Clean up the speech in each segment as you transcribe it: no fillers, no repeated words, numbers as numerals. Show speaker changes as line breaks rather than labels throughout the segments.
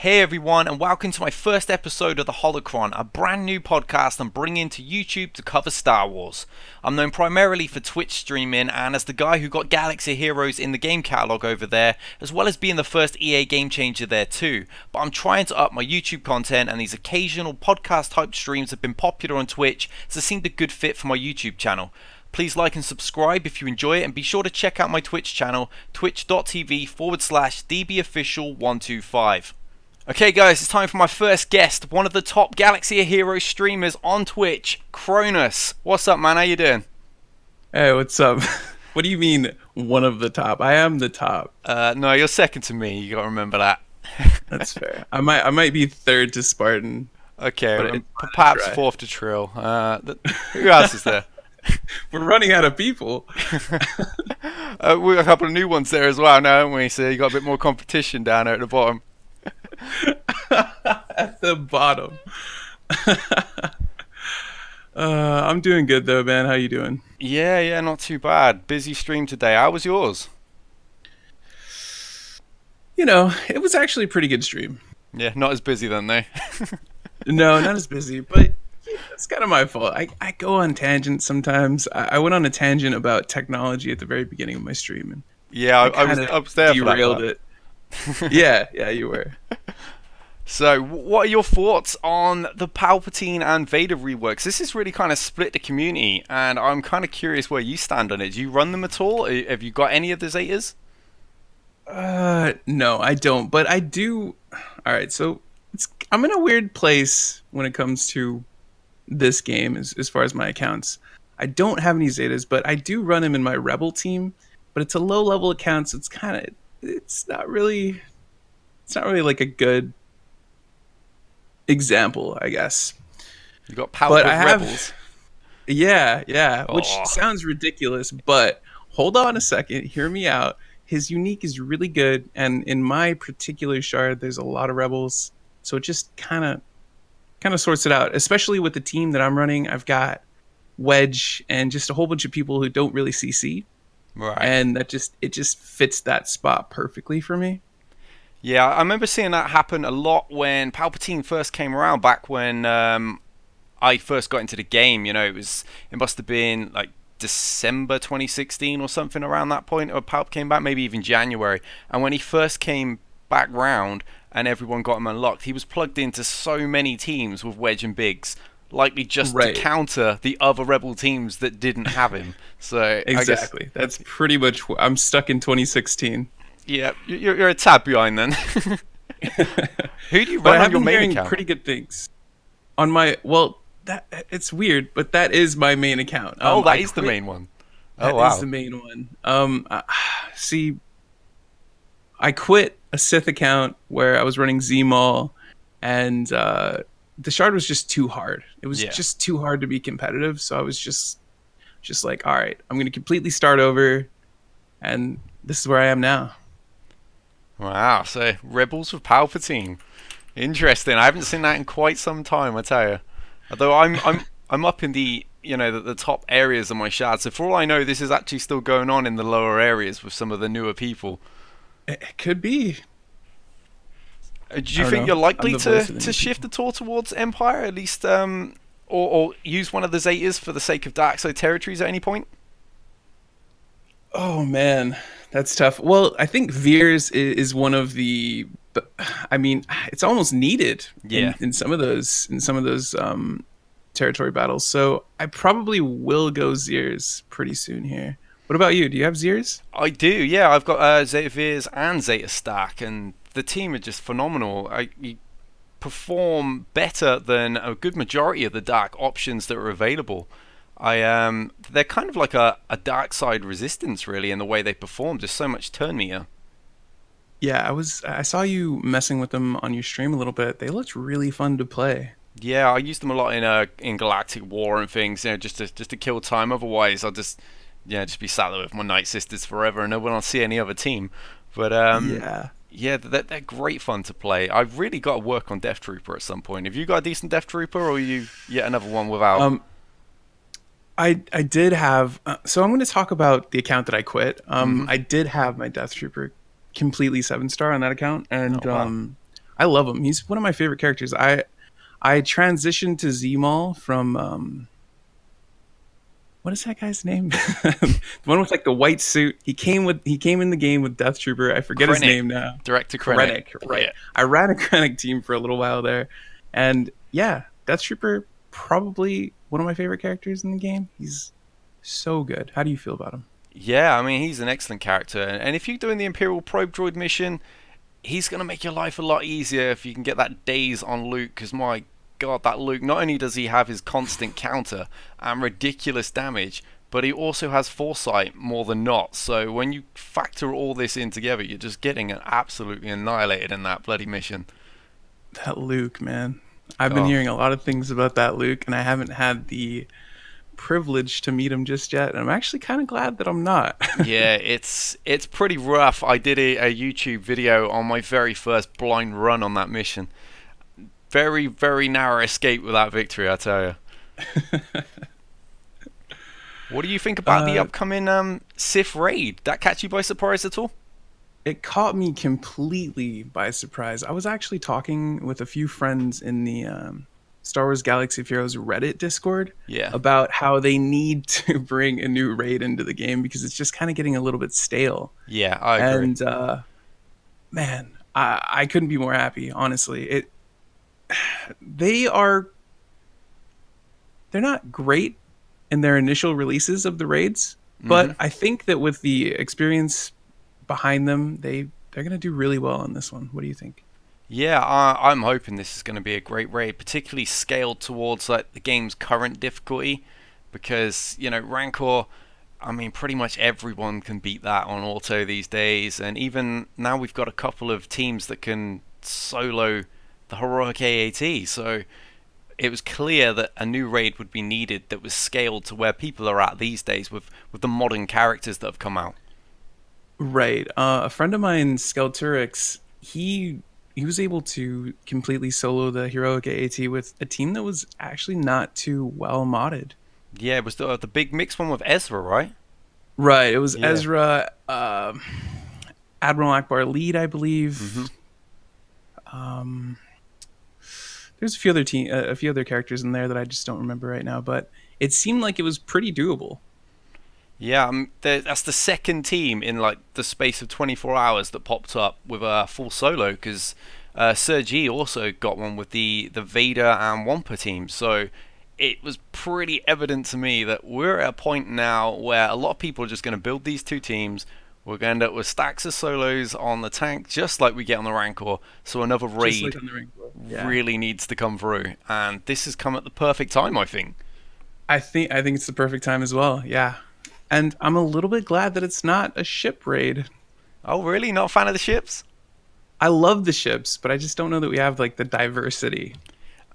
Hey everyone, and welcome to my first episode of the Holocron, a brand new podcast I'm bringing to YouTube to cover Star Wars. I'm known primarily for Twitch streaming and as the guy who got Galaxy Heroes in the game catalog over there, as well as being the first EA game changer there too. But I'm trying to up my YouTube content, and these occasional podcast type streams have been popular on Twitch, so it seemed a good fit for my YouTube channel. Please like and subscribe if you enjoy it, and be sure to check out my Twitch channel, twitch.tv/dbofficial125. Okay guys, it's time for my first guest, one of the top Galaxy Heroes streamers on Twitch, Cronus. What's up, man? How you doing?
Hey, what's up? What do you mean, one of the top? I am the top.
No, you're second to me. You gotta remember that.
That's fair. I might be third to Spartan.
Okay, perhaps fourth to Trill. Who else is there?
We're running out of people.
We got a couple of new ones there as well now, haven't we? So you got a bit more competition down there at the bottom.
At the bottom. I'm doing good though, man. How you doing?
Yeah, not too bad. Busy stream today. How was yours?
You know, it was actually a pretty good stream.
Yeah, not as busy then, though.
No, not as busy, but it's kind of my fault. I go on tangents sometimes. I went on a tangent about technology at the very beginning of my stream, and
yeah, I was there for that
derailed
part.
it. Yeah, you were.
So, what are your thoughts on the Palpatine and Vader reworks? This has really kind of split the community, and I'm kind of curious where you stand on it. Do you run them at all? Have you got any of the Zetas?
No, I don't, but I do. All right, so I'm in a weird place when it comes to this game as far as my accounts. I don't have any Zetas, but I do run them in my Rebel team, but it's a low-level account, so it's not really like a good example, I guess.
You got power with Rebels.
Yeah, which sounds ridiculous, but hold on a second, hear me out. His unique is really good, and in my particular shard, there's a lot of Rebels, so it just kind of sorts it out. Especially with the team that I'm running, I've got Wedge and just a whole bunch of people who don't really CC.
Right.
And it just fits that spot perfectly for me.
Yeah, I remember seeing that happen a lot when Palpatine first came around, back when I first got into the game. You know, it must have been like December 2016 or something around that point, or Palp came back, maybe even January. And when he first came back round and everyone got him unlocked, he was plugged into so many teams with Wedge and Biggs, likely just to counter the other Rebel teams that didn't have him. So
exactly, that's pretty much. I'm stuck in 2016.
Yeah, you're a tad behind then. Who do you run on your main account?
Pretty good things on my that it's weird, but that is my main account.
That is the main one.
That is the main one. See, I quit a Sith account where I was running Z-Maul, and the shard was just too hard. It was just too hard to be competitive, so I was just like, all right, I'm going to completely start over, and this is where I am now.
Wow, so Rebels with Palpatine. Interesting. I haven't seen that in quite some time, I tell you. Although I'm up in the the top areas of my shard, so for all I know, this is actually still going on in the lower areas with some of the newer people.
It could be.
Do you think you're likely to shift at all towards Empire, at least, or use one of the Zetas for the sake of Dark Side territories at any point?
Oh man, that's tough. Well, I think Veers is one of the. I mean, it's almost needed in some of those territory battles. So I probably will go Zeers pretty soon here. What about you? Do you have Zeers?
I do. Yeah, I've got Zeta Veers and Zeta Stack, and the team are just phenomenal. You perform better than a good majority of the dark options that are available. They're kind of like a dark side resistance, really, in the way they perform. Just so much turn meter.
Yeah, I saw you messing with them on your stream a little bit. They looked really fun to play.
Yeah, I used them a lot in Galactic War and things, just to kill time. Otherwise, I'll just be sat there with my Night Sisters forever, and no one will see any other team. But yeah, they're great fun to play. I've really got to work on Death Trooper at some point. Have you got a decent Death Trooper, or are you yet another one without?
I did have. So I'm going to talk about the account that I quit. I did have my Death Trooper completely 7-star on that account, and I love him. He's one of my favorite characters. I transitioned to Zmaul from what is that guy's name? The one with like the white suit. He came in the game with Death Trooper. I forget his
Krennic.
name now.
Director Krennic.
Right.
Yeah.
I ran a Krennic team for a little while there. And yeah, Death Trooper, probably one of my favorite characters in the game. He's so good. How do you feel about him?
Yeah, I mean, he's an excellent character. And if you're doing the Imperial Probe Droid mission, he's going to make your life a lot easier if you can get that daze on Luke, because my god, that Luke, not only does he have his constant counter and ridiculous damage, but he also has foresight more than not. So when you factor all this in together, you're just getting absolutely annihilated in that bloody mission.
That Luke, man. I've been hearing a lot of things about that Luke, and I haven't had the privilege to meet him just yet, and I'm actually kind of glad that I'm not.
Yeah, it's pretty rough. I did a YouTube video on my very first blind run on that mission. Very, very narrow escape with that victory, I tell you. What do you think about the upcoming Sith Raid? That catch you by surprise at all?
It caught me completely by surprise. I was actually talking with a few friends in the Star Wars Galaxy of Heroes Reddit Discord about how they need to bring a new raid into the game because it's just kind of getting a little bit stale.
Yeah, I agree.
And man, I couldn't be more happy, honestly. They're not great in their initial releases of the raids, but I think that with the experience behind them, they're going to do really well on this one. What do you think?
Yeah, I'm hoping this is going to be a great raid, particularly scaled towards like the game's current difficulty, because Rancor, I mean, pretty much everyone can beat that on auto these days, and even now we've got a couple of teams that can solo the heroic AAT, so it was clear that a new raid would be needed that was scaled to where people are at these days with the modern characters that have come out.
Right. A friend of mine, Skelturix, he was able to completely solo the heroic AAT with a team that was actually not too well modded.
Yeah, it was the big mix one with Ezra, right?
Right. It was Ezra, Admiral Akbar Lead, I believe. There's a few other characters in there that I just don't remember right now, but it seemed like it was pretty doable.
Yeah, that's the second team in like the space of 24 hours that popped up with a full solo, because SWGOH also got one with the Vader and Wampa team. So it was pretty evident to me that we're at a point now where a lot of people are just going to build these two teams. We're going to end up with stacks of solos on the tank, just like we get on the Rancor. So another raid really needs to come through, and this has come at the perfect time, I think.
I think it's the perfect time as well. Yeah. And I'm a little bit glad that it's not a ship raid.
Oh, really? Not a fan of the ships?
I love the ships, but I just don't know that we have like the diversity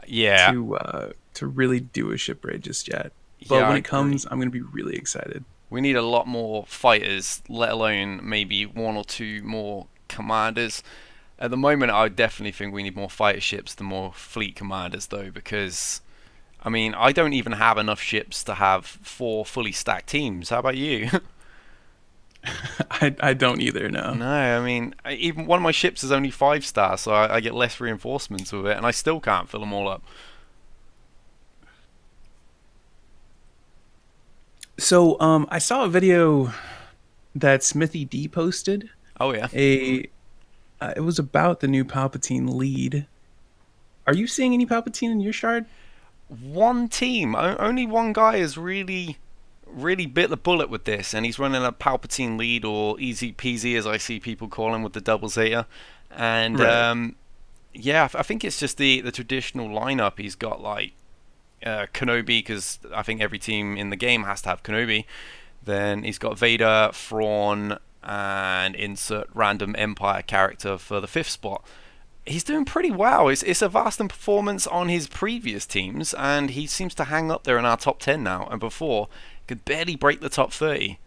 to really do a ship raid just yet. But when it comes, I'm going to be really excited.
We need a lot more fighters, let alone maybe one or two more commanders. At the moment, I definitely think we need more fighter ships than more fleet commanders, though, because I mean, I don't even have enough ships to have 4 fully stacked teams. How about you?
I don't either, no.
No, I mean, even one of my ships is only 5-star, so I get less reinforcements with it, and I still can't fill them all up.
So, I saw a video that Smithy D posted.
Oh, yeah.
It was about the new Palpatine lead. Are you seeing any Palpatine in your shard?
One team, only one guy has really bit the bullet with this, and he's running a Palpatine lead, or easy peasy as I see people call him, with the double Zeta. And yeah, I think it's just the traditional lineup. He's got like Kenobi, because I think every team in the game has to have Kenobi. Then he's got Vader, Thrawn, and insert random Empire character for the 5th spot. He's doing pretty well. It's a vast performance on his previous teams, and he seems to hang up there in our top 10 now, and before could barely break the top 30.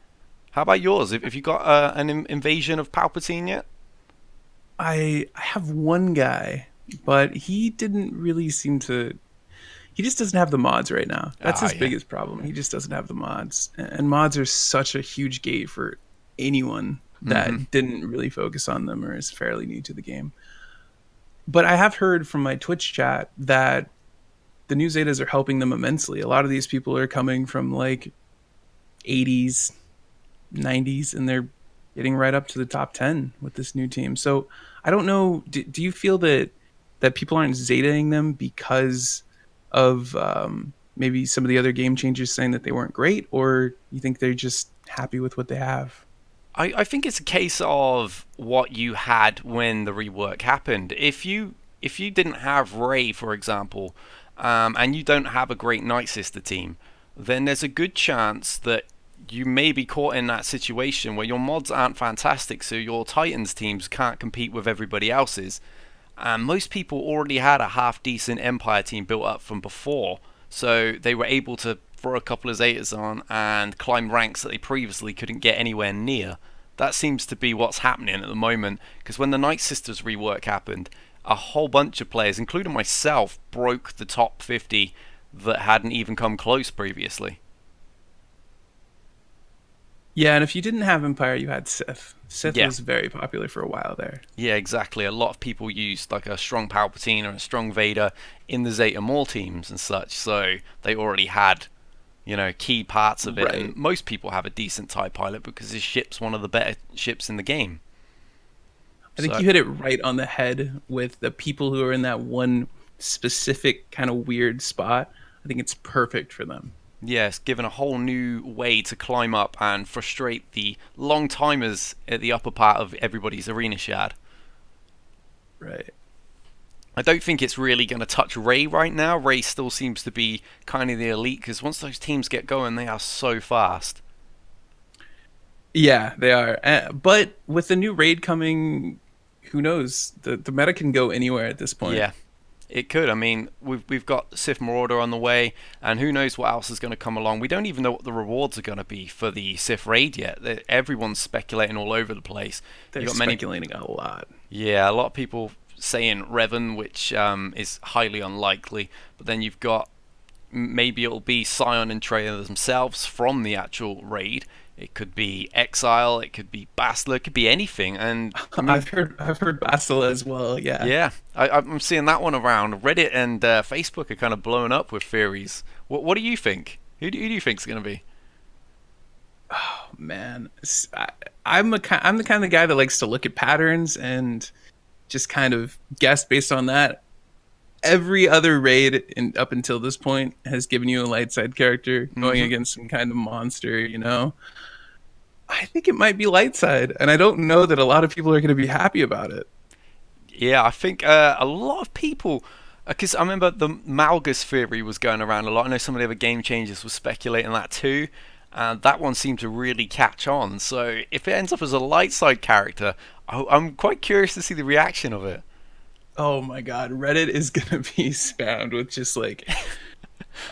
How about yours? Have you got an invasion of Palpatine yet?
I have one guy, but he didn't really seem to... He just doesn't have the mods right now. That's his biggest problem. He just doesn't have the mods. And mods are such a huge gate for anyone that didn't really focus on them or is fairly new to the game. But I have heard from my Twitch chat that the new Zetas are helping them immensely. A lot of these people are coming from like 80s, 90s, and they're getting right up to the top 10 with this new team. So I don't know. Do you feel that people aren't Zetaing them because of maybe some of the other game changers saying that they weren't great, or you think they're just happy with what they have?
I think it's a case of what you had when the rework happened. If you didn't have Ray, for example, and you don't have a great Night Sister team, then there's a good chance that you may be caught in that situation where your mods aren't fantastic, so your Titans teams can't compete with everybody else's. And most people already had a half decent Empire team built up from before, so they were able to throw a couple of Zetas on and climb ranks that they previously couldn't get anywhere near. That seems to be what's happening at the moment, because when the Night Sisters rework happened, a whole bunch of players, including myself, broke the top 50 that hadn't even come close previously.
Yeah, and if you didn't have Empire, you had Sith. Sith
Yeah.
was very popular for a while there.
Yeah, exactly. A lot of people used like a strong Palpatine or a strong Vader in the Zeta Maul teams and such, so they already had, key parts of it.
Right.
And most people have a decent TIE pilot because his ship's one of the better ships in the game.
I think
So,
you hit it right on the head with the people who are in that one specific kind of weird spot. I think it's perfect for them.
yes, given a whole new way to climb up and frustrate the long timers at the upper part of everybody's arena shard.
Right.
I don't think it's really going to touch Ray right now. Ray still seems to be kind of the elite because once those teams get going, they are so fast.
Yeah, they are. But with the new raid coming, who knows? The meta can go anywhere at this point.
Yeah, it could. I mean, we've got Sith Marauder on the way, and who knows what else is going to come along. We don't even know what the rewards are going to be for the Sith Raid yet. Everyone's speculating all over the place.
They're
You got many,
speculating a lot.
yeah, a lot of people saying Revan, which is highly unlikely. But then you've got maybe it'll be Scion and Trailer themselves from the actual raid. It could be Exile, it could be Bastila, it could be anything. And I mean,
I've heard Bastila as well. Yeah.
yeah, I'm seeing that one around. Reddit and Facebook are kind of blowing up with theories. What do you think? Who do you think's going to be?
Oh, man, I'm the kind of guy that likes to look at patterns and just kind of guess based on that. Every other raid up until this point has given you a light side character going against some kind of monster. I think it might be light side, and I don't know that a lot of people are going to be happy about it.
Yeah, I think a lot of people, because I remember the Malgus theory was going around a lot. I know some of the other game changers were speculating that too, and that one seemed to really catch on. So if it ends up as a light side character, I'm quite curious to see the reaction of it.
Oh my god, Reddit is going to be spammed with just like,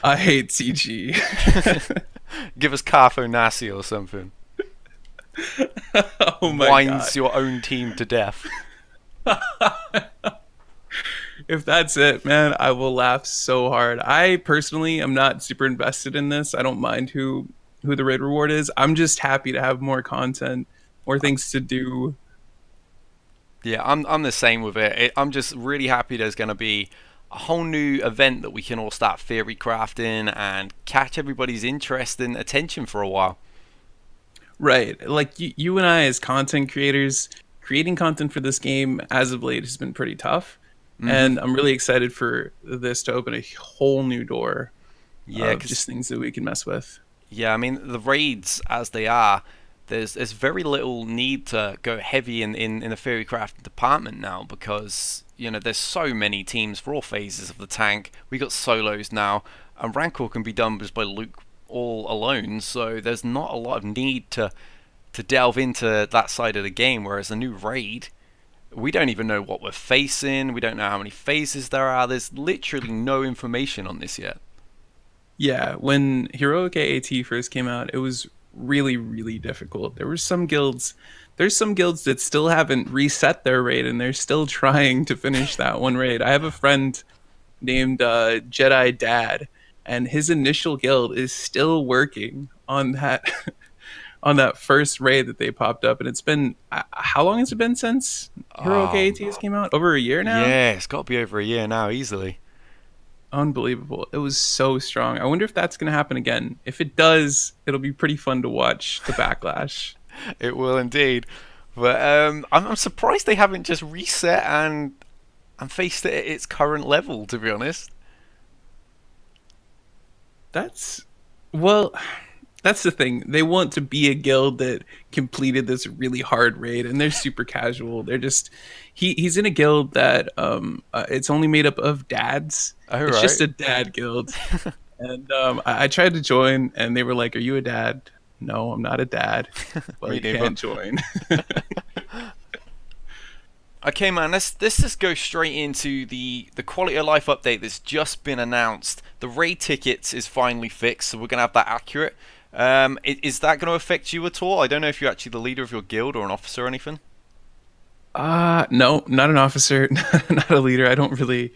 I hate CG.
Give us Carfo Nasi or something.
Oh my
Winds
god.
your own team to death.
If that's it, man, I will laugh so hard. I personally am not super invested in this. I don't mind who the raid reward is. I'm just happy to have more content, more things to do.
Yeah, I'm the same with it. I'm just really happy there's going to be a whole new event that we can all start theory crafting and catch everybody's interest and attention for a while.
Right. Like you and I as content creators, creating content for this game as of late has been pretty tough. And I'm really excited for this to open a whole new door
Yeah,
of just things that we can mess with.
yeah, I mean the raids as they are, there's very little need to go heavy in the theory crafting department now because there's so many teams for all phases of the tank. We got solos now, and Rancor can be done just by Luke all alone, so there's not a lot of need to delve into that side of the game. Whereas a new raid, we don't even know what we're facing. We don't know how many phases there are. There's literally no information on this yet.
Yeah, when Heroic AAT first came out, it was really, really difficult. There's some guilds that still haven't reset their raid, and they're still trying to finish that one raid. I have a friend named Jedi Dad, and his initial guild is still working on that on that first raid that they popped up, and it's been how long has it been since Heroic AATs came out? Over a year now.
Yeah, it's got to be over a year now, easily.
Unbelievable. It was so strong. I wonder if that's going to happen again. If it does, it'll be pretty fun to watch the backlash.
It will indeed. But I'm surprised they haven't just reset and faced it at its current level, to be honest.
That's well, that's the thing. They want to be a guild that completed this really hard raid, and they're super casual. They're just he's in a guild that it's only made up of dads.
Oh,
It's
right.
just a dad guild. And I tried to join, and they were like, "Are you a dad?" No, I'm not a dad. Well,
Me
you
neither.
can't join.
Okay, man, let's just go straight into the quality of life update that's just been announced. The raid tickets is finally fixed, so we're gonna have that accurate. Is that going to affect you at all? I don't know if you're actually the leader of your guild or an officer or anything.
No, not an officer, not a leader. I don't really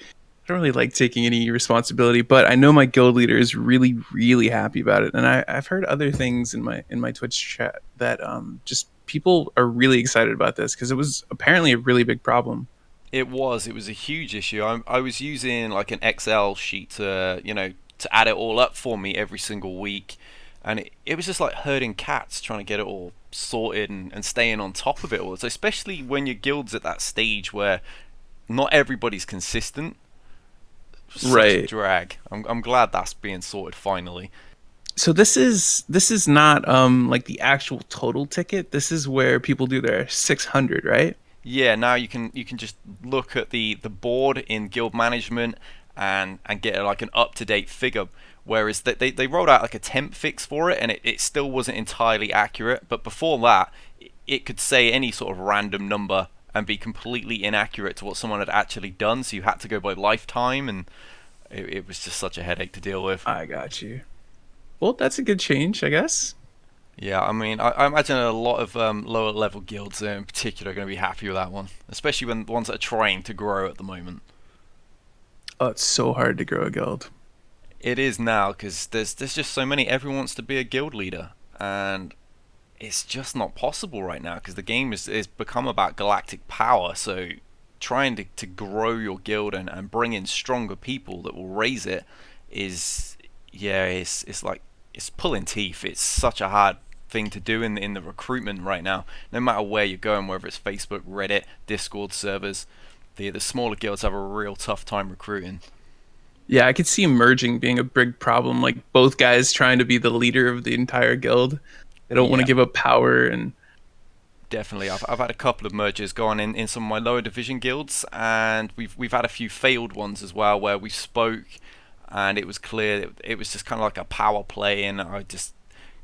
like taking any responsibility, but I know my guild leader is really, really happy about it, and I've heard other things in my Twitch chat that just people are really excited about this because it was apparently a really big problem.
It was a huge issue. I was using like an Excel sheet to, to add it all up for me every single week, and it was just like herding cats trying to get it all sorted and staying on top of it all. So especially when your guild's at that stage where not everybody's consistent, such a
Right.
drag. I'm glad that's being sorted finally.
So this is not like the actual total ticket. This is where people do their 600, right?
Yeah, now you can just look at the board in guild management and get like an up-to-date figure. Whereas they rolled out like a temp fix for it, and it still wasn't entirely accurate. But before that, it could say any sort of random number and be completely inaccurate to what someone had actually done. So you had to go by lifetime, and it was just such a headache to deal with.
I got you. Well, that's a good change, I guess.
Yeah, I mean, I imagine a lot of lower level guilds in particular are going to be happy with that one, especially when the ones that are trying to grow at the moment.
Oh, it's so hard to grow a guild.
It is now because there's just so many. Everyone wants to be a guild leader, and it's just not possible right now because the game is become about galactic power. So trying to grow your guild and bring in stronger people that will raise it is, yeah, it's like it's pulling teeth. It's such a hard thing to do in the recruitment right now. No matter where you're going, whether it's Facebook, Reddit, Discord servers, the smaller guilds have a real tough time recruiting.
Yeah, I could see merging being a big problem. Like both guys trying to be the leader of the entire guild. They don't want
Yeah.
to give up power and
Definitely, I've had a couple of mergers go on in some of my lower division guilds, and we've had a few failed ones as well where we spoke, and it was clear it was just kind of like a power play, and I just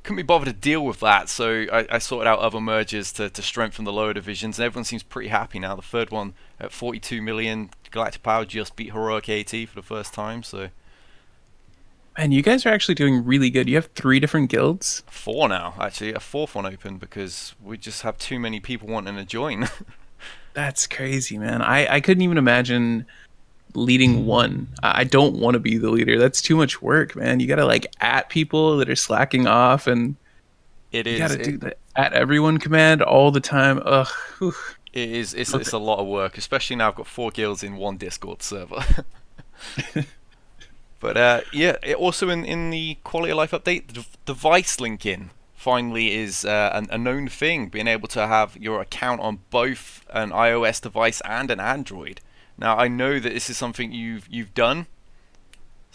couldn't be bothered to deal with that. So I sorted out other mergers to strengthen the lower divisions, and everyone seems pretty happy now. The third one at 42 million galactic power just beat Heroic AT for the first time. So
man, you guys are actually doing really good. You have 3 different guilds.
four now, actually, a fourth one open because we just have too many people wanting to join.
That's crazy, man. I couldn't even imagine leading one. I don't want to be the leader. That's too much work, man. You gotta like at people that are slacking off, and
It
you
is.
gotta do the at everyone command all the time. Ugh. Whew.
It is. It's
Okay.
a lot of work, especially now I've got 4 guilds in one Discord server. But yeah, also in the quality of life update, the device linking finally is a known thing. Being able to have your account on both an iOS device and an Android. Now I know that this is something you've done.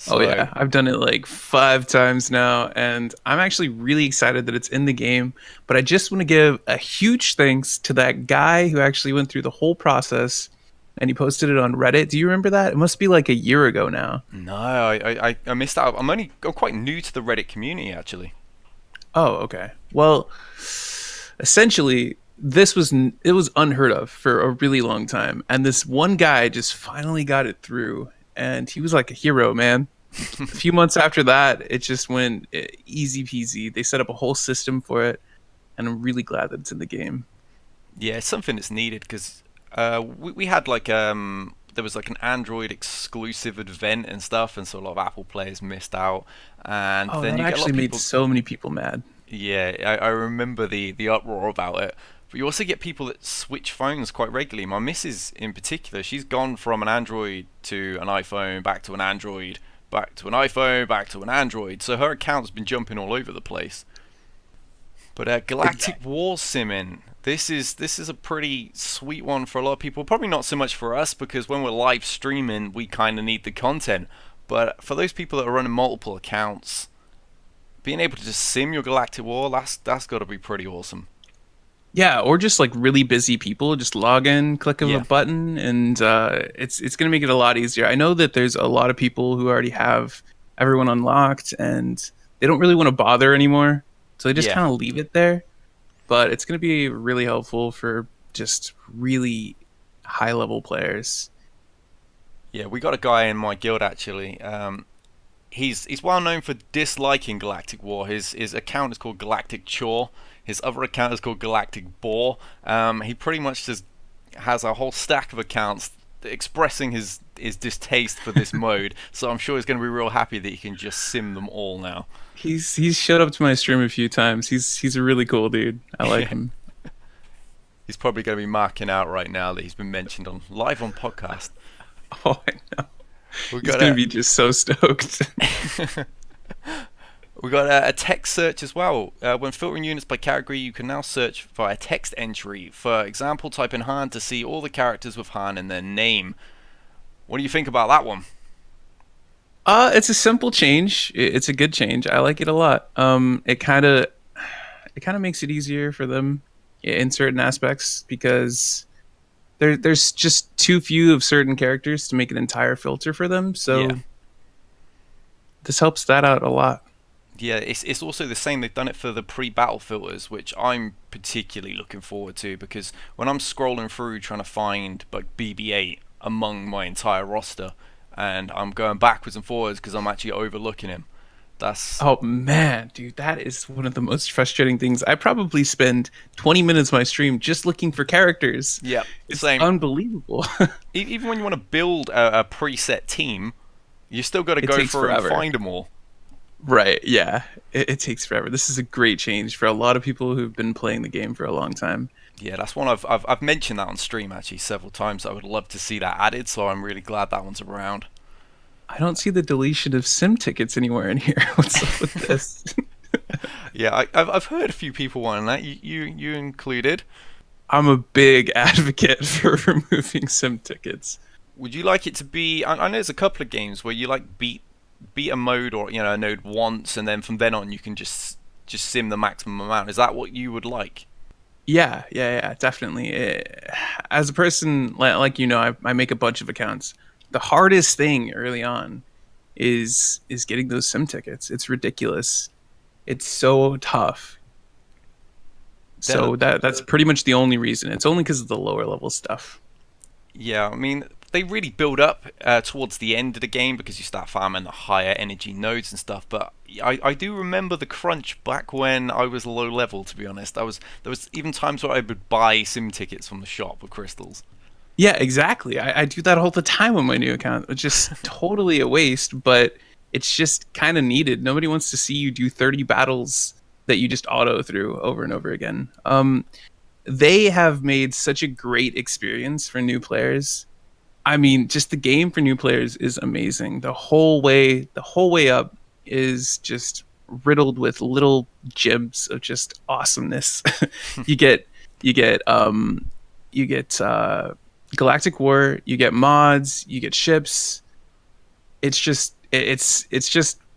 Oh
So
yeah, I've done it like 5 times now, and I'm actually really excited that it's in the game. But I just want to give a huge thanks to that guy who actually went through the whole process, and he posted it on Reddit. Do you remember that? It must be like a year ago now.
no, I missed out. I'm quite new to the Reddit community actually.
Oh, okay. Well, essentially, it was unheard of for a really long time, and this one guy just finally got it through, and he was like a hero, man. A few months after that, it just went easy peasy. They set up a whole system for it, and I'm really glad that it's in the game.
Yeah, it's something that's needed because we had like there was like an Android exclusive event and stuff, and so a lot of Apple players missed out. And
Oh,
then
that
you get a lot
actually
of
made
people.
so many people mad.
Yeah, I remember the uproar about it. But you also get people that switch phones quite regularly. My missus, in particular, she's gone from an Android to an iPhone, back to an Android, back to an iPhone, back to an Android. So her account's been jumping all over the place. But Galactic
Exactly.
War Simming, this is a pretty sweet one for a lot of people. Probably not so much for us because when we're live streaming, we kind of need the content. But for those people that are running multiple accounts, being able to just sim your Galactic War, that's got to be pretty awesome.
Yeah, or just like really busy people, just log in, click of a
Yeah,
button, and it's gonna make it a lot easier. I know that there's a lot of people who already have everyone unlocked, and they don't really want to bother anymore, so they just
yeah,
kind of leave it there. But it's gonna be really helpful for just really high level players.
yeah. We got a guy in my guild actually. He's well known for disliking Galactic War. His account is called Galactic Chore. His other account is called Galactic Bore. He pretty much just has a whole stack of accounts expressing his distaste for this mode. So I'm sure he's going to be real happy that he can just sim them all now.
He's showed up to my stream a few times. He's a really cool dude. I like
Yeah.
him.
He's probably going to be marking out right now that he's been mentioned on live on podcast.
Oh, I know.
We
He's
got
gonna
a
be just so stoked.
we got a text search as well. When filtering units by category, you can now search via text entry. For example, type in Han to see all the characters with Han in their name. What do you think about that one?
It's a simple change. It's a good change. I like it a lot. It kind of makes it easier for them in certain aspects because there's just too few of certain characters to make an entire filter for them. So
Yeah.
this helps that out a lot.
Yeah, it's also the same. They've done it for the pre-battle filters, which I'm particularly looking forward to because when I'm scrolling through trying to find like BB-8 among my entire roster, and I'm going backwards and forwards because I'm actually overlooking him. That's
Oh man, dude, that is one of the most frustrating things. I probably spend 20 minutes of my stream just looking for characters.
yeah,
It's
same.
unbelievable.
Even when you want to build a preset team, you still got to
It
go
takes
through and
forever.
find them all.
Right, yeah. It takes forever. This is a great change for a lot of people who've been playing the game for a long time.
Yeah, that's one I've mentioned that on stream actually several times. I would love to see that added, so I'm really glad that one's around.
I don't see the deletion of sim tickets anywhere in here. What's up with this?
Yeah, I've heard a few people wanting that. You included.
I'm a big advocate for removing sim tickets.
Would you like it to be? I know there's a couple of games where you like beat a mode or a node once, and then from then on you can just sim the maximum amount. Is that what you would like?
Yeah, definitely. As a person, like I make a bunch of accounts. The hardest thing early on is getting those sim tickets. It's ridiculous. It's so tough.
Then
So that's pretty much the only reason. It's only because of the lower level stuff.
yeah, I mean, they really build up towards the end of the game because you start farming the higher energy nodes and stuff. But I do remember the crunch back when I was low level. To be honest, there was even times where I would buy sim tickets from the shop with crystals.
Yeah, exactly. I do that all the time on my new account. It's just totally a waste, but it's just kind of needed. Nobody wants to see you do 30 battles that you just auto through over and over again. They have made such a great experience for new players. I mean, just the game for new players is amazing. The whole way up is just riddled with little gems of just awesomeness. you get you get you get Galactic War, you get mods, you get ships. It's just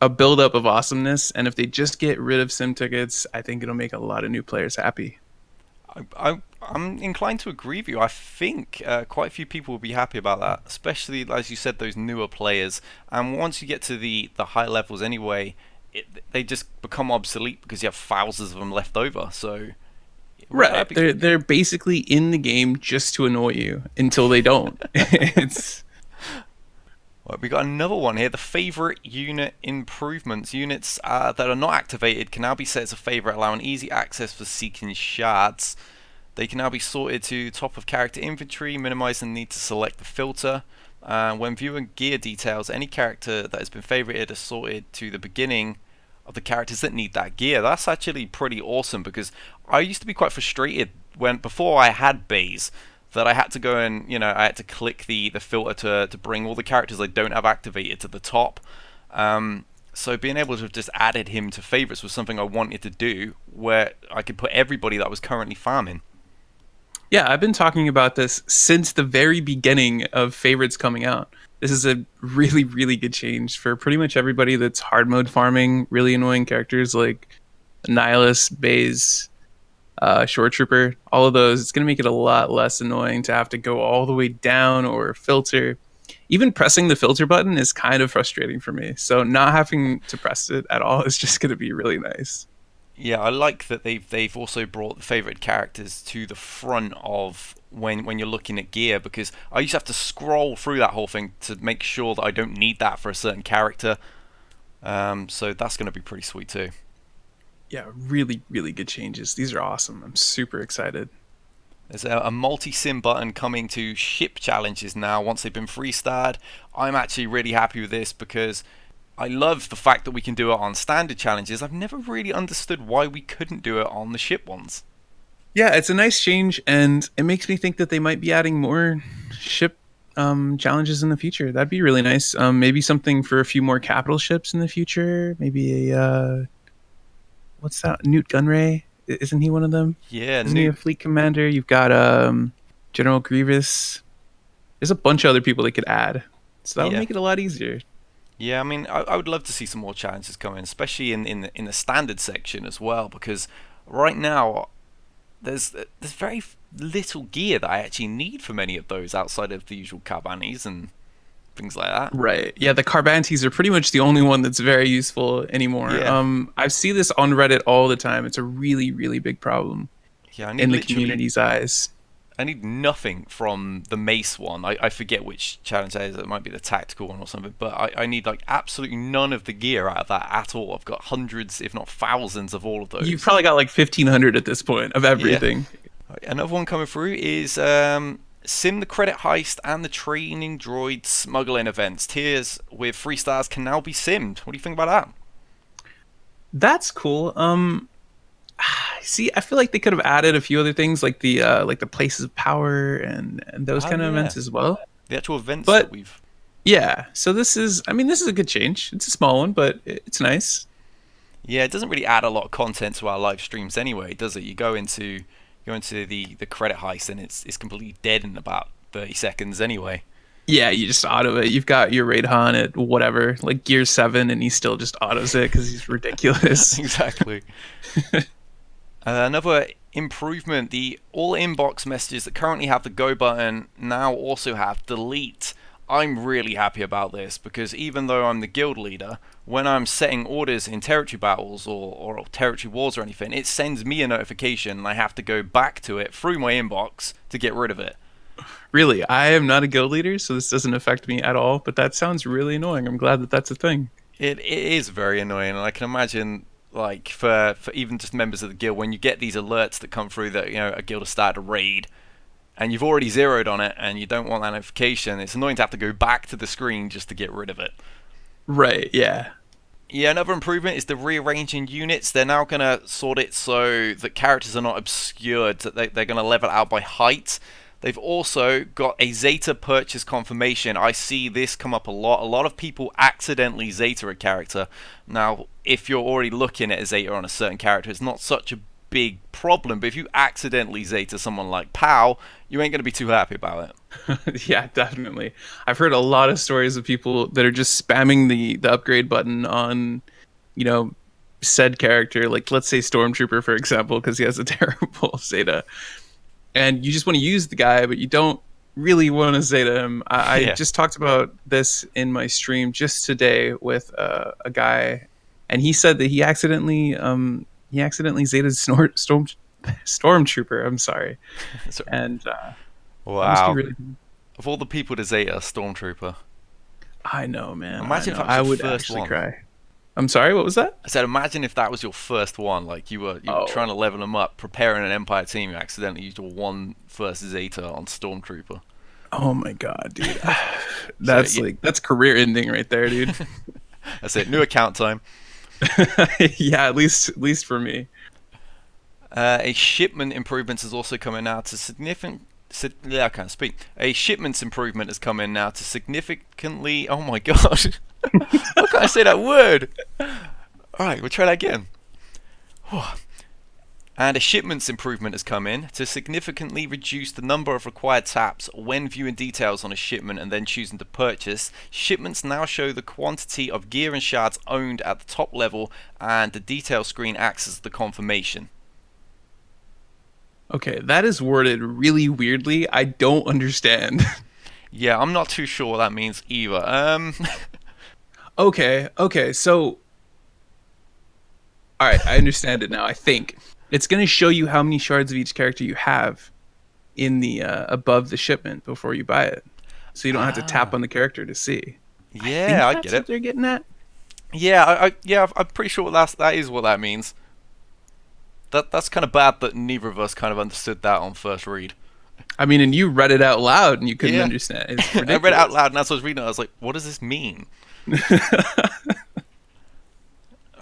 a buildup of awesomeness, and if they just get rid of sim tickets, I think it'll make a lot of new players happy.
I'm inclined to agree with you. I think quite a few people will be happy about that, especially as you said, those newer players. And once you get to the high levels, anyway, they just become obsolete because you have thousands of them left over. So,
Right. They're basically in the game just to annoy you until they don't. It's
Right, we got another one here. The favorite unit improvements. Units that are not activated can now be set as a favorite, allowing easy access for seeking shards. They can now be sorted to top of character inventory, minimizing the need to select the filter. When viewing gear details, any character that has been favorited is sorted to the beginning of the characters that need that gear. That's actually pretty awesome, because I used to be quite frustrated when before I had bays that I had to go and, I had to click the filter to bring all the characters I don't have activated to the top. So being able to have just added him to favorites was something I wanted to do, where I could put everybody that was currently farming.
Yeah, I've been talking about this since the very beginning of favorites coming out. This is a really, really good change for pretty much everybody that's hard mode farming really annoying characters like Nihilus, Baze, Shore Trooper, all of those. It's going to make it a lot less annoying to have to go all the way down or filter. Even pressing the filter button is kind of frustrating for me. So not having to press it at all is just going to be really nice.
Yeah, I like that they've also brought the favorite characters to the front of when you're looking at gear, because I used to have to scroll through that whole thing to make sure that I don't need that for a certain character. So that's going to be pretty sweet too.
Yeah, really, really good changes. These are awesome. I'm super excited.
There's a multi-sim button coming to ship challenges now once they've been freestarred. I'm actually really happy with this because I love the fact that we can do it on standard challenges. I've never really understood why we couldn't do it on the ship ones.
Yeah, it's a nice change, and it makes me think that they might be adding more ship challenges in the future. That'd be really nice. Maybe something for a few more capital ships in the future. Maybe a what's that? Newt Gunray? Isn't he one of them?
Yeah,
Isn't he a fleet commander? You've got General Grievous. There's a bunch of other people they could add, so that would make it a lot easier.
Yeah, I mean, I would love to see some more challenges coming, especially in the standard section as well, because right now there's very little gear that I actually need for many of those outside of the usual Carbantis and things like that.
Right. Yeah, the Carbantis are pretty much the only one that's very useful anymore.
Yeah.
I see this on Reddit all the time. It's a really, really big problem in the community's eyes.
I need nothing from the Mace one. I forget which challenge that is. It might be the tactical one or something. But I need like absolutely none of the gear out of that at all. I've got hundreds, if not thousands, of all of those.
You've probably got like 1,500 at this point of everything.
Yeah. Another one coming through is Sim the Credit Heist and the Training Droid Smuggling events. Tiers with 3 stars can now be simmed. What do you think about that?
That's cool. See, I feel like they could have added a few other things like the places of power and those kind of events as well.
The actual events that we've.
Yeah, so this is a good change. It's a small one, but it's nice.
Yeah, it doesn't really add a lot of content to our live streams anyway, does it? You go into the credit heist and it's completely dead in about 30 seconds anyway.
Yeah, you just auto it. You've got your Raid Han at whatever, like Gear 7, and he still just autos it because he's ridiculous.
Exactly. Another improvement, the all inbox messages that currently have the go button now also have delete. I'm really happy about this because even though I'm the guild leader, when I'm setting orders in territory battles or territory wars or anything, it sends me a notification and I have to go back to it through my inbox to get rid of it.
Really, I am not a guild leader, so this doesn't affect me at all, but that sounds really annoying. I'm glad that that's a thing.
It is very annoying, and I can imagine like for even just members of the guild, when you get these alerts that come through that a guild has started a raid and you've already zeroed on it and you don't want that notification, it's annoying to have to go back to the screen just to get rid of it.
Right, yeah.
Yeah, another improvement is the rearranging units. They're now going to sort it so that characters are not obscured, that they're going to level out by height. They've also got a Zeta purchase confirmation. I see this come up a lot. A lot of people accidentally Zeta a character. Now, if you're already looking at a Zeta on a certain character, it's not such a big problem. But if you accidentally Zeta someone like Pow, you ain't going to be too happy about
it. Yeah, definitely. I've heard a lot of stories of people that are just spamming the upgrade button on, said character. Like, let's say Stormtrooper, for example, because he has a terrible Zeta. And you just want to use the guy, but you don't really want to Zeta him. I just talked about this in my stream just today with a guy, and he said that he accidentally Zetaed Stormtrooper. I'm sorry. And
wow, of all the people to Zeta, Stormtrooper.
I know, man.
Imagine if
I would actually cry. I'm sorry, what was that?
I said, imagine if that was your first one. Like you were trying to level them up, preparing an Empire team. You accidentally used your first Zeta on Stormtrooper.
Oh my god, dude! That's career ending right there, dude.
That's it. New account time.
Yeah, at least for me.
A shipment improvements is also coming now to significant. Yeah, I can't speak. A shipments improvement has come in now to significantly. Oh my god! How can I say that word? All right, we'll try that again. And a shipments improvement has come in to significantly reduce the number of required taps when viewing details on a shipment and then choosing to purchase. Shipments now show the quantity of gear and shards owned at the top level, and the detail screen acts as the confirmation.
Okay, that is worded really weirdly. I don't understand.
Yeah, I'm not too sure what that means either.
Okay, so all right, I understand it now. I think it's going to show you how many shards of each character you have in the above the shipment before you buy it, so you don't have to tap on the character to see.
Yeah, I
That's
get
what
it.
they're getting at.
Yeah, I'm pretty sure that is what that means. That's kind of bad that neither of us kind of understood that on first read.
I mean, and you read it out loud and you couldn't
Yeah.
understand. It's
I
ridiculous.
read it out loud, and as I was reading it, I was like, "What does this mean?"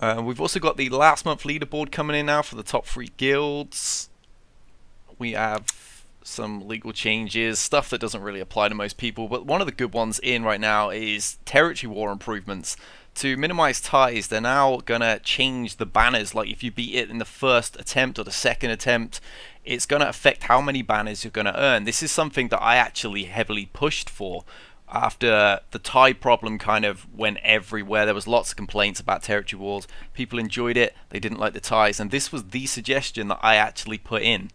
We've also got the last month leaderboard coming in now for the top 3 guilds. We have some legal changes, stuff that doesn't really apply to most people, but one of the good ones in right now is territory war improvements. To minimize ties, they're now gonna change the banners. Like if you beat it in the first attempt or the second attempt, it's gonna affect how many banners you're gonna earn. This is something that I actually heavily pushed for. After the tie problem kind of went everywhere, there was lots of complaints about territory wars. People enjoyed it, they didn't like the ties, and this was the suggestion that I actually put in.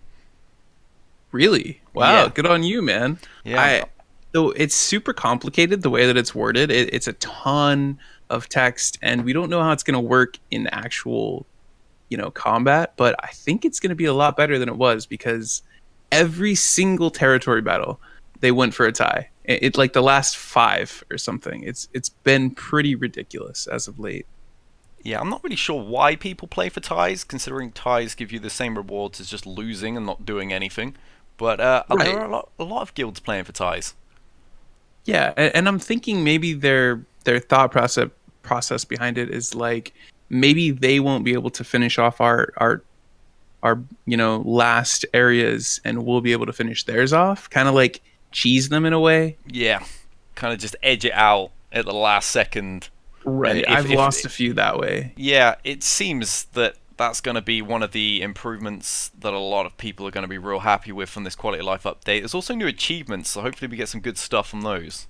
Really? Wow,
Yeah.
good on you, man.
Yeah.
So it's super complicated the way that it's worded. It's a ton of text, and we don't know how it's going to work in actual, combat. But I think it's going to be a lot better than it was, because every single territory battle they went for a tie. It's like the last 5 or something. It's been pretty ridiculous as of late.
Yeah, I'm not really sure why people play for ties, considering ties give you the same rewards as just losing and not doing anything. But
Right.
there are a lot of guilds playing for ties.
Yeah, and I'm thinking maybe their thought process behind it is like, maybe they won't be able to finish off our last areas, and we'll be able to finish theirs off, kind of like cheese them in a way.
Yeah, kind of just edge it out at the last second.
Right.
And
I've lost a few that way.
Yeah, it seems that that's going to be one of the improvements that a lot of people are going to be real happy with from this quality of life update. There's also new achievements, so hopefully we get some good stuff from those.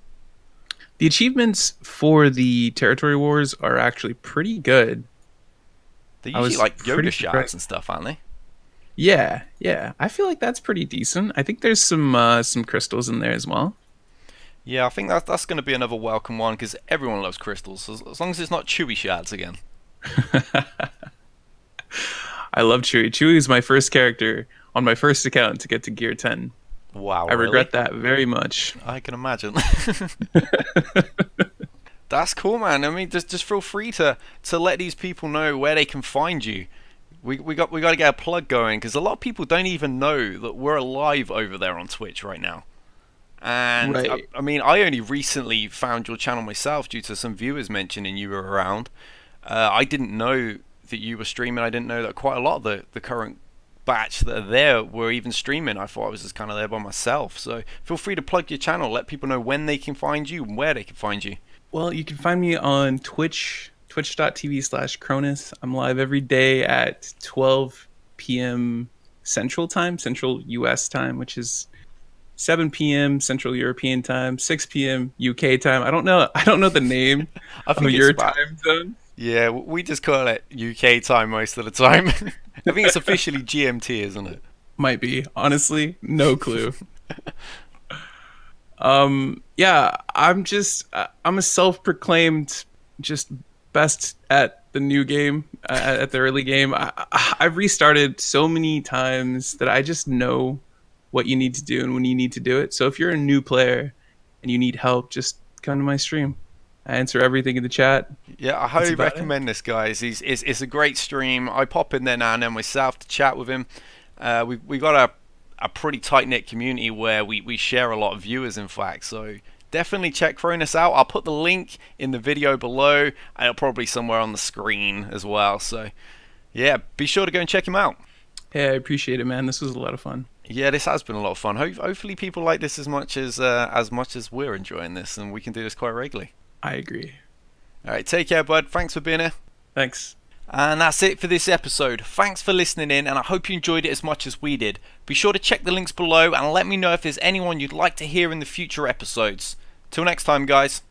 The achievements for the territory wars are actually pretty good.
They're
I
usually
was
like
pretty
Yoda
surprised.
shards and stuff, aren't they?
Yeah. I feel like that's pretty decent. I think there's some crystals in there as well.
Yeah, I think that's going to be another welcome one, because everyone loves crystals, as long as it's not Chewy shards again.
I love Chewie. Chewie is my first character on my first account to get to gear 10.
Wow,
I regret that very much.
I can imagine. That's cool, man. I mean, just feel free to let these people know where they can find you. We got to get a plug going, because a lot of people don't even know that we're live over there on Twitch right now. And
Right.
I mean, I only recently found your channel myself due to some viewers mentioning you were around. I didn't know that you were streaming. I didn't know that quite a lot of the current batch that are there were even streaming. I thought I was just kind of there by myself. So feel free to plug your channel, let people know when they can find you and where they can find you.
Well, you can find me on Twitch, twitch.tv/Cronus. I'm live every day at 12 p.m. Central Time, Central US time, which is 7 p.m. Central European time, 6 p.m. UK time. I don't know the name
I
of
think
your
it's about,
time zone.
yeah, we just call it UK time most of the time. I think it's officially GMT, isn't it?
Might be. Honestly, no clue. Yeah, I'm a self-proclaimed just best at the new game, at the early game. I've restarted so many times that I just know what you need to do and when you need to do it. So if you're a new player and you need help, just come to my stream. I answer everything in the chat.
Yeah, I highly recommend this, guys. It's a great stream. I pop in there now and then myself to chat with him. We got a pretty tight-knit community where we share a lot of viewers, in fact. So definitely check Cronus out. I'll put the link in the video below, and it'll probably somewhere on the screen as well. So yeah, be sure to go and check him out.
Hey, I appreciate it, man. This was a lot of fun.
Yeah, this has been a lot of fun. Hopefully people like this as much as we're enjoying this, and we can do this quite regularly.
I agree.
All right, take care, bud. Thanks for being here.
Thanks.
And that's it for this episode. Thanks for listening in, and I hope you enjoyed it as much as we did. Be sure to check the links below and let me know if there's anyone you'd like to hear in the future episodes. Till next time, guys.